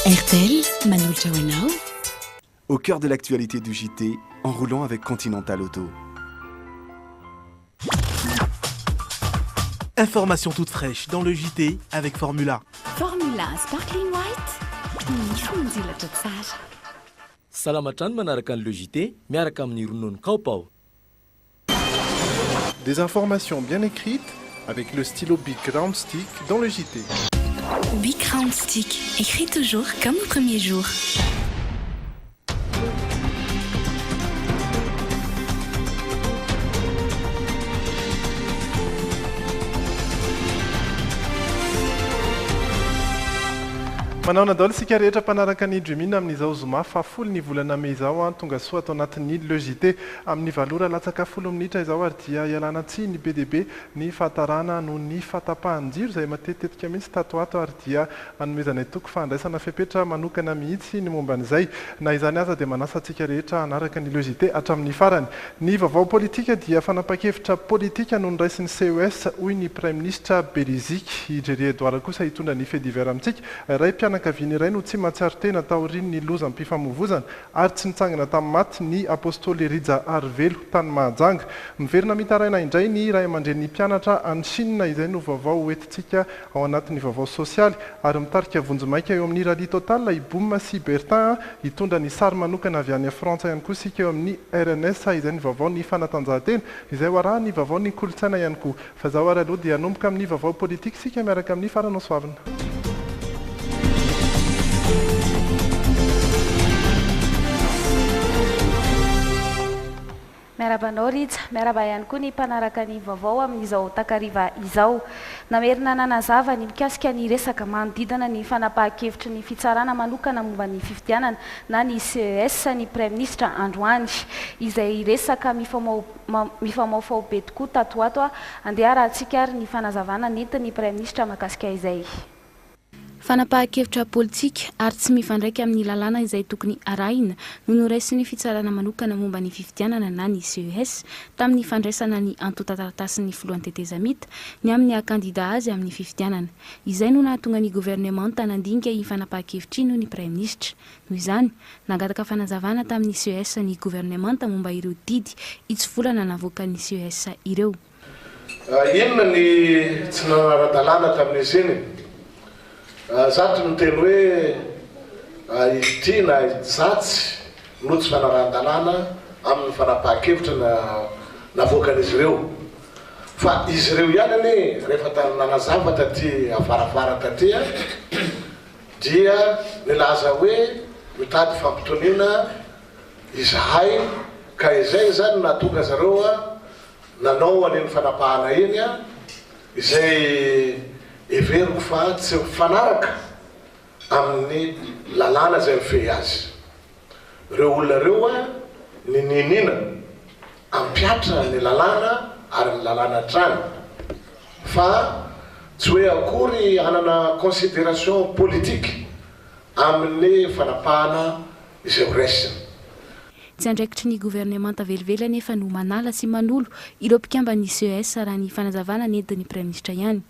RTL, Manuel Chawenao. Au cœur de l'actualité du JT, en roulant avec Continental Auto. Information toute fraîche dans le JT avec Formula. Formula Sparkling White. Misy tsara. Salamatrano manaraka le JT, miaraka amin'ny ronono kaopao. Des informations bien écrites avec le stylo Big Round Stick dans le JT. Big Round Stick, écrit toujours comme au premier jour. Manao nadalo sika rehetra mpanaraka ny Dreamina amin'izao zoma fa folo ny volana may izao tonga soa atao anatin'ny le JT amin'ny valora latsaka 10 minitra izao ary dia ialana tsi ny BDB ny fahatarana no ny fatapahan-jiro izay matetetika mihitsy tato ato ary dia anomezanay toko fandraisana fepetra manokana mihitsy ny momba an'izay na izany aza dia manasa antsika rehetra anaraka ny le JT hatramin'ny farany. Ny vaovao politika dia fanapa-kevitra politika no niraisin'ny CES hoy ny Prime Ministre Belgique Idriery Edouard kosa hitondra ny fait divers amintsika ray pianakaviany iray no tsy mahatsiaro tena taoriny ny lozam-pifamoivozana ary tsy nitsangana tamin'ny maty ny apôstôly Rija Arvelo tany Mahajanga. Miverina mitaraina indray ny ray aman-dren'ny mpianatra any Chine izay no vaovao hoentintsika ao anatin'ny vaovao sosialy ary mitarika vonjomaika eo amin'ny rally total Iboum sy Bertin hitondra ny sary manokana avy any Frantsa ihany koa sika eo amin'ny RNS izay ny vaovao ny fanatanjahantena izay hoaraha ny vaovao ny kolotsaina ihany koa fa zao ary aloha dia anomboka amin'ny vaovao politika sika miaraka amin'ny faranao soavina. Miarabanao Rija, miaraba ihany koa ny mpanaraka ny vaovao amin'izao takariva izao. Namerina nanazava ny mikasika ny resaka manodidina ny fanapahan-kevitry ny fitsarana manokana momba ny fifidianana na ny CES ny Prime Ministre Androany izay resaka mifamaofao be tokoa tato ato andeha rahantsika ary ny fanazavana nentin'ny Prime Ministre makasika izay. Fanapahan-kevitra politika ary tsy mifandraika amin'ny lalàna izay tokony arahina no noraisiny fitsarana manokana momba ny fifidianana na ny CES tamin'ny fandraisana ny antotataratasiny filohan'ny tetezamita ny amin'ny akandida azy amin'ny fifidianana. Izay no nahatonga ny gouvernement nandinika ny fanapahan-kevitra no ny Prime Ministre. Noho izany, nangataka fanazavana tamin'ny CES ny gouvernement momba ireo didy hitsovolana navoaka ny CES ireo. Inona ny tsy nara-dalàna tamin'izy iny? Zato ny teny hoe ity na zatsy no tsy fanarahan-dalàna amin'ny fanapahan-kevitra navoakan'izy ireo. Fa izy ireo ihany anie rehefa nanazava taty avarafara taty dia nilaza hoe mitady fampitoniana izahay ka izay zany nahatonga zareo nanao an'iny fanapahana iny izay everiko fa tsy mifanaraka amin'ny lalàna izay mifehy azy. Ireo olona ireo ny ninina ampiatra ny lalàna ary ny lalàna trano fa tsy hoe akory hanana considération politique amin'ny fanapahana izay horaisiny. Tsy andraikitry ny gouvernement velively nefa no manala sy manolo ireo mpikambany CES raha ny fanazavana nentin'ny Prime Ministre ihany.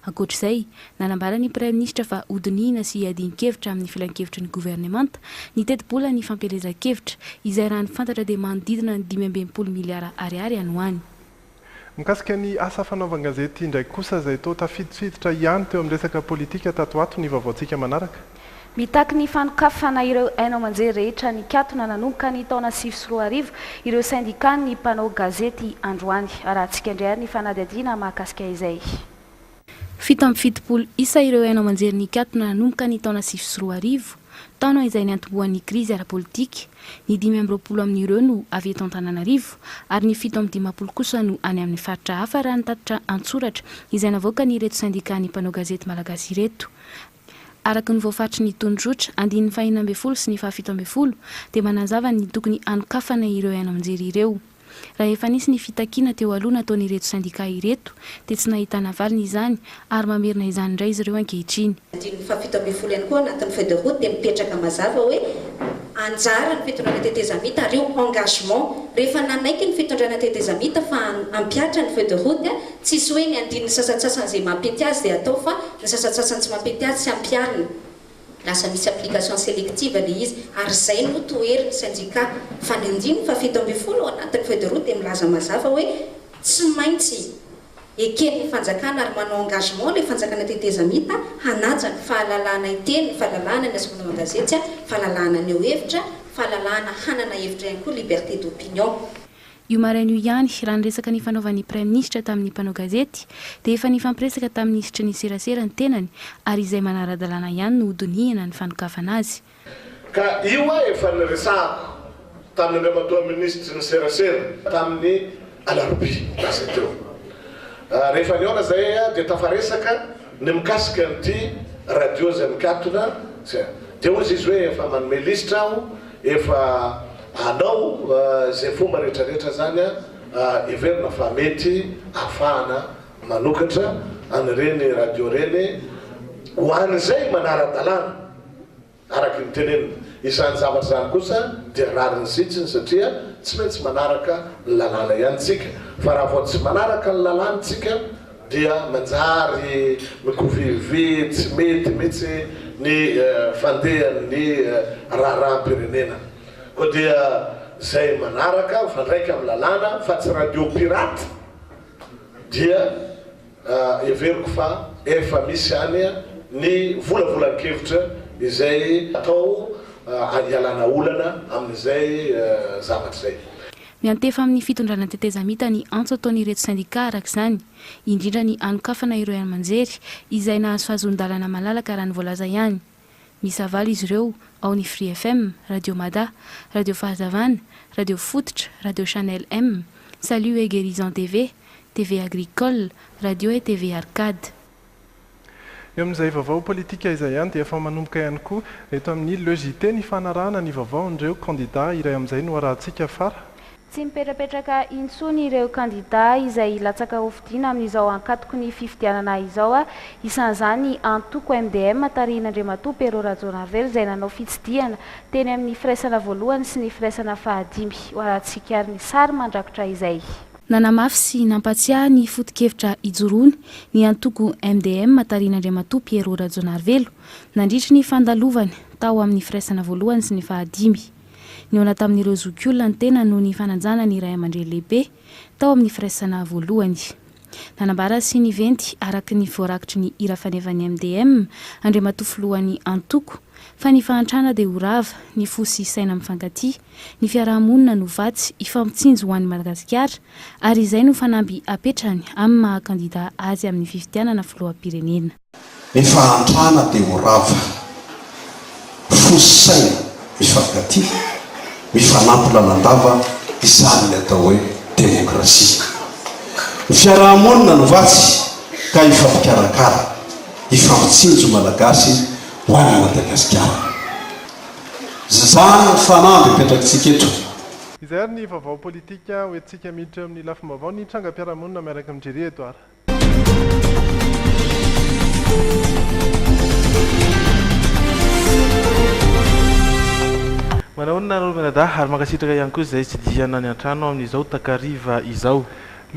Ankoatr'izay, nanambara ny Prime Ministre fa hodinina sy adian-kevitra amin'ny filan-kevitry ny gouvernement ny teti-bola ny fampielezan-kevitra izay raha ny fantatra dia manodidina ny 520 miliara ariary any ho any. Mikasika ny asa fanaovan-gazety indraiky kosa izay toa tafidifiditra ihany teo amin'ny resaka politika tato ato ny vaovaontsika manaraka. Mitaky ny fanokafana ireo hainao manjery rehetra ny katona nanomboka ny taona 2024 ireo syndicat ny mpanao gazety androany. Arahantsika indray ny fanadihadiana mahakasika izay. 7 isa ireo hainao manjery ny katona nanomboka ny taona 2024 taona izay ny antombohan'ny krizy ara-politika. Ny 520 amin'ireo no avy eto Antananarivo ary ny 710 kosa no any amin'ny faritra hafa raha nitatitra antsoratra izay navoaka ny ireto syndicat ny mpanao gazety malagasy ireto. Araka ny voafatry ny tondrotra 512 sy ny 712 dia manazava ny tokony anokafana ireo hainao manjery ireo. Raha efa nisy ny fitakiana teo aloha nataony ireto syndicat ireto dia tsy nahitana valiny izany ary mamerina izany indray izy ireo ankehitriny. Ny 712 ihany koa anatin'ny feuille de route dia mipetraka mazava hoe anjara ny fitondrana tetezamita ary eo engagement rehefa nanaiky ny fitondrana tetezamita fa ampiatra ny feuille de route tsisy hoe ny andininy sasatsasany izay mampety azy dia atao fa ny sasatsasany tsy mampety azy sy ampiarina. lasa misy application sélective le izy ary zay no toeriny syndika fanindiny fa 7 anatin'ny feuille de route dia milaza mazava hoe tsy maintsy ekeny ny fanjakana ary manao engagement le fanjakana tetezamita hanaja ny fahalalana iteny ny fahalalana ny asomana magazety fahalalana ny eo hevitra fahalalana hanana hevitra ihany koa liberté d'opinion. io maraina io ihany raha nyresaka ny fanaovan'ny prime ministre tamin'ny mpanao gazety dia efa nifampiresaka tamin'ny isitra ny serasera ny tenany ary izay manaradalana ihany no hodonihana ny fanokafana azy. Ka io efa niresahako tamin'ny andriamatoa ministre ny serasera tamin'ny alarobia lasa teo. Rehefa niona zay dia tafaresaka ny mikasika nyity radio zay mikatona dia ozy izy hoe efa manome listra aho efa anao zay fomba rehetrarehetra zany everina fa mety ahafahana manokatra an'ireny radio reny ho an'izay manara-dalàna araky ny tenenina. Isan'ny zavatra zany kosa dia rariny sitsiny satria tsy maintsy manaraka ny lalàna ihany tsika fa raha vao tsy manaraka ny lalàna tsika dia manjary mikovivy tsy mety mihitsy ny fandehan'ny raharaham-pirenena. Koa dia zay manaraka mifandraika amin'ny lalàna fa tsy radio pirate dia everiko fa efa misy any ny volavolan-kevitra izay atao ialana olana amin'izay zavatra zay. Miantefa amin'ny fitondrana tetezamita ny antso ataon'ireto syndika araka izany indrindra ny anokafana ireo manjery izay nahazoazon-dalana malalaka raha ny voalaza ihany. Misy avaly izy ireo ao ny Free FM, Radio Mada, Radio Fahazavana, Radio Fototra, Radio Chanel M, Salut et Guérison TV, TV Agricole, Radio et TV Arcade. Eo amin'izay vaovao politika izay ihany dia efa manomboka ihany koa eto amin'ny logité ny fanarahana ny vaovaondreo candidat iray amin'izay no arahantsika fara. Tsy mipetrapetraka intsony ireo candidat izay latsaka hofidiana amin'izao ankatoko ny fifidianana izao isan'izany antoko MDM tarihin'Andriamatoa Pero Rajonarvel izay nanao fitsidiana teny amin'ny firaisana voalohany sy ny firaisana fahadimy ho arahantsika ary ny sary mandrakotra izay. Nanamafy sy nampatsiahy ny foto-kevitra ijoroany ny antoko MDM tarihin'Andriamatoa Piero Rajonarvelo nandritra ny fandalovany tao amin'ny firaisana voalohany sy ny fahadimy. Niona tamin'ireo zokiolona ny tena noho ny fananjana ny ray aman-dreny lehibe tao amin'ny firaisana voalohany. Nanambara sy ny venty araky ny voarakitry ny hira fanevany MDM Andriamatoa filohan'ny antoko fa ny fahantrana dia horava ny fosy saina mifankatia ny fiarahamonina no vatsy ifampitsinjo ho an'ny Madagasikara ary izay no fanamby apetrany amin'ny mahakandida azy amin'ny fifidianana filoham-pirenena. Ny fahantrana dia horava fosy saina mifankatia mifanampy lalandava izany ny atao hoe demokrasia. Ny fiarahamonina no vatsy ka ifampikarakara ifampitsinjo malagasy ho an'ny Madagasikara. Zany fanamby petrakintsika eto. Izay ary ny vaovao politika hoentsika miditra amin'ny lafim-baovao ny trangam-piarahamonina miaraka amin'ny Jerry Edouard. Manahonina Romenada ary mankasitraka ihany koa izay tsy diana ny an-trano amin'izao takariva izao.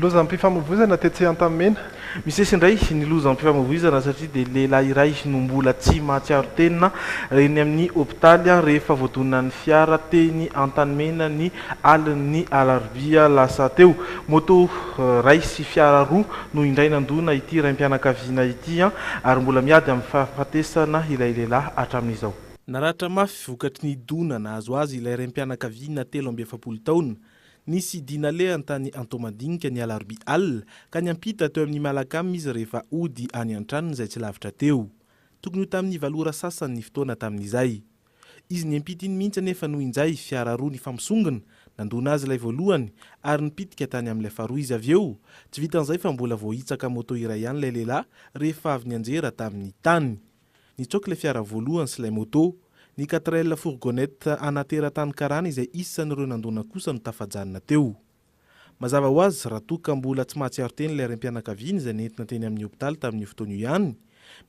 Lozam-pifamoivoizana tetsy Antamena. Misesy indray ny lozam-pifamoivoizana satria dia lehilahy iray no mbola tsy mahatsiaro tenina eny amin'ny hôpitaly rehefa voadonina ny fiara teny Antamena ny alin'ny alarobia lasa teo. Moto ray sy fiara roa no indray nandona ity raim-pianakaviana ity ary mbola miady amin'ny fahafatesana ilay lehilahy hatramin'izao. Naratra mafy vokatry ny donana azo azy ilay raim-pianakaviana 17 taona. Nisy dinale antany Antomadinika ny alarobia alina ka niampita teo amin'ny Malakamy izy rehefa ody any an-tranony izay tsy lavitra teo. Tokony ho tamin'ny valora sasany ny fotoana tamin'izay. Izy niampita iny mihitsy nefa noho injay fiara roa nifampisongona nandona azy ilay voalohany ary nipitika tany amin'ilay faharoa izy avy eo. Tsy vitan'izay fa mbola voahitsaka moto iray ihany ilay lehilahy rehefa avy nianjera tamin'ny tany. Nitsoaka ilay fiara voalohany sy ilay moto. Ny 4 fourgonnette anateran-tany karana izay isan'ireo nandona kosa no tafajanona teo. Mazava ho azy raha toa ka mbola tsy mahatsiaro teny ilay raim-pianakaviana izay nentina teny amin'ny hôpitaly tamin'ny fotoana ihany,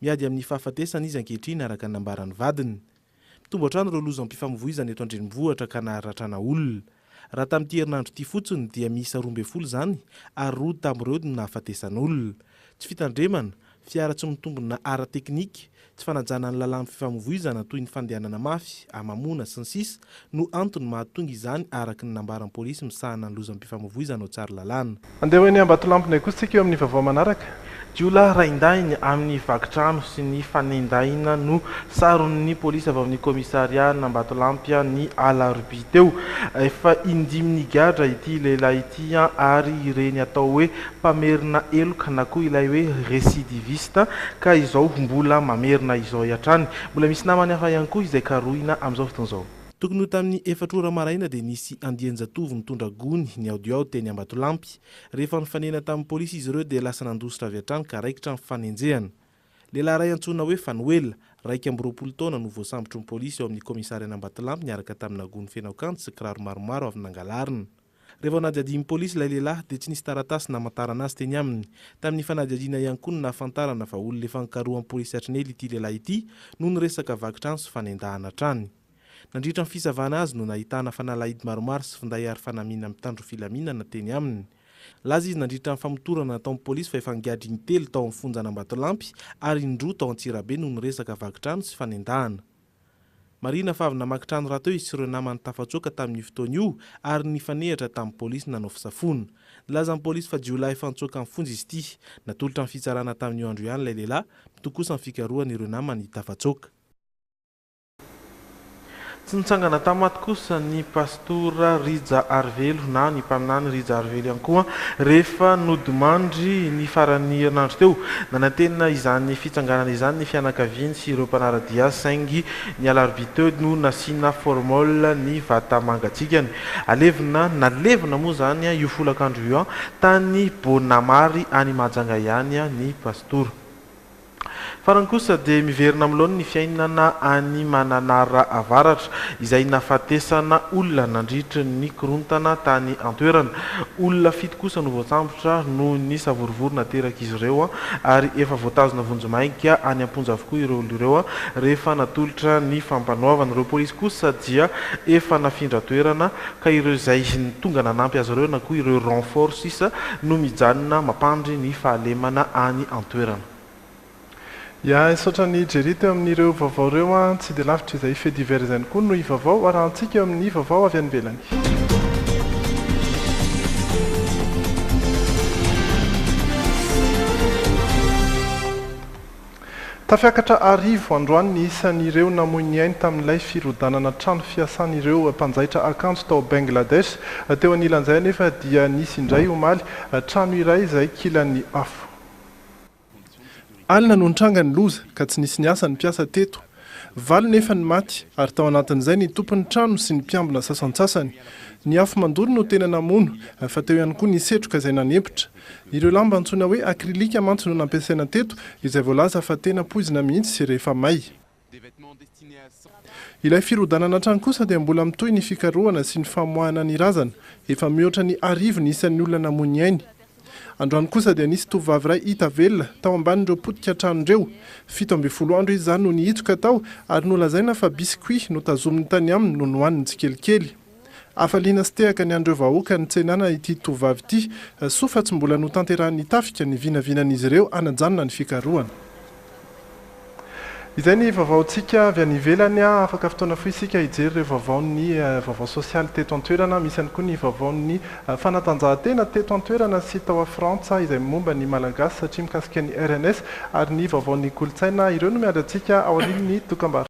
miady amin'ny fahafatesana izy ankehitriny araka ny nambarany vadiny. Mitombo hatrany ireo lozam-pifamoivoizana eto an-drenivohitra ka naharatrana olona. Raha tamin'ity herinandro ity fotsiny dia miisa 12 zany ary 2 tamin'ireo no nahafatesana olona. Tsy fitandremana, fiara tsy mitombona ara-teknika tsy fanajana ny lalàna fifamoivoizana toy ny fandehanana mafy amamona sy ny sisa no antony mahatonga izany araka ny nambaran'ny polisy misahana ny lozam-pifamoivoizana ao tsara lalàna. Andeha hoe ny Ambatolampy kosa tsika eo amin'ny vaovao manaraka. Jiolahy raindainy amin'ny vakitrano sy ny fanendaina no saron'ny polisy avy amin'ny komisariat n'Ambatolampy ny alarobia teo. Efa indimy gadra ity lehilahy ity ary ireny atao hoe mpamerina eloka na koa ilay hoe récidiviste ka izao mbola mamerina izao hatrany. Mbola misy namany hafa ihany koa izay karohina amin'izao fotoan'izao. Tokony ho tamin'ny 4 ora maraina dia nisy andian-jatovo mitondra gony ny audio teny Ambatolampy. Rehefa nifanena tamin'ny polisy izy ireo dia lasa nandositra avy hatrany ka raikitra ny fanenjehana. Lehilahy ray antsoina hoe Fanuel, 20 taona no voasambotry ny polisy eo amin'ny komisariat Ambatolampy niaraka tamina gony feno kanto sy kiraro maromaro avy nangalarina. Rehefa nanadiadin'ny polisy ilay lehilahy dia tsy nisy taratasy namantarana azy teny aminy. Tamin'ny fanadiadiana ihany koa no nahafantarana fa olona efa nikarohan'ny polisy Atrinely ity lehilahy ity no niresaka vakitrano sy fanendahana hatrany. Nandritra ny fisavana azy no nahitana fanalahidy maromaro sy finday ary fanamina mitandro filaminana teny aminy. Laza izy nandritra ny famotorana nataon'ny polisy fa efa nigadry ny 3 tao amin'ny fonjana Ambatolampy ary indroa tao Antsirabe no niresaka vakitrano sy fanendahana. Marina fa avy namakitrano raha teo izy sy ireo namany tafatsoaka tamin'ny fotoana io ary nifanehatra tamin'ny polisy nanao fisafona. Nilazan'ny polisy fa jiolahy efa nitsoaka amin'ny fonja izy ity. Natolotra ny fitsarana tamin'io andro ihany ilay lehilahy, mitokosa ny fikarohany ireo namany tafatsoaka. Tsy nitsangana tamaty kosa ny pastora Rija Arvelo na ny mpaminany Rija Arvelo ihany koa rehefa nodimandry ny farany herinandro teo. Nanantena izany fitsanganana izany ny fianakaviany sy ireo mpanaradia saingy ny alarobia teo no nasiana formole ny vata mangatsikany. Nalevina moa zany io folakandro io tany Bonamary any Mahajanga ihany ny pastora. Farany kosa dia miverina milony ny fiainana any Mananara avaratra izay nafatesana olona nandritry ny korontana tany antoerana. Olona 7 kosa no voasambotra no ny savorivory nateraka izy ireo ary efa voatazona vonjomaika any amponja avokoa ireo olona ireo rehefa natolotra ny fampanoavana. Ireo polisy kosa dia efa nafindra toerana ka ireo izay tonga nanampy azy ireo na koa ireo renfort sisa no mijanona mampandry ny fahalemana any antoerana. Saotra ny jery teo amin'ireo vaovao ireo tsy dia lavitra izay fait divers izany koa no vaovao arahantsika eo amin'ny vaovao avy any ivelany. Tafiakatra arivo androany ny isan'ireo namoy ainy tamin'ilay firodanana trano fiasan'ireo mpanjaitra akanjo tao Bangladesh. Teo anilan'izay nefa dia nisy indray omaly trano iray izay kilan'ny afo. Alina no nitranga ny loza ka tsy nisy niasa ny mpiasa teto. Valo nefa ny maty ary tao anatin'izay ny tompon'ny trano sy ny mpiambina sasantsasany. Ny afo mandoro no tena namono fa teo ihany koa ny setroka izay nanepitra. Ireo lamba antsoina hoe akrilika mantsy no nampiasaina teto izay voalaza fa tena poizina mihitsy rehefa may. Ilay firodanana trano kosa dia mbola mitoy ny fikarohana sy ny famoahana ny razana. Efa mihoatra ny arivo ny isan'ny olona namoy ainy. Androany kosa dia nisy tovovavy iray hita velona tao ambanin'ireo potika tranondreo. 17 andro izy zany no nihitsoka tao ary nolazaina fa biskuit no tazominy tany aminy no nohaniny tsikelikely. Afaliana sy tehaka ny andreo vahoaka ny tsenana ity tovovavy ity, sofa tsy mbola no tanterahan'ny tafika ny vinavinan'izy ireo anajanona ny fikarohana. Izay ny vaovaontsika avy any ivelany afaka fotoana foy isika hijery ireo vaovaon'ny vaovao sosialy teto an-toerana, misy ihany koa ny vaovaon'ny fanatanjahantena teto an-toerana sy tao Frantsa izay momba ny malagasy satria mikasika ny RNS ary ny vaovaon'ny kolotsaina ireo no miadantsika ao aorian'ny dokam-barotra.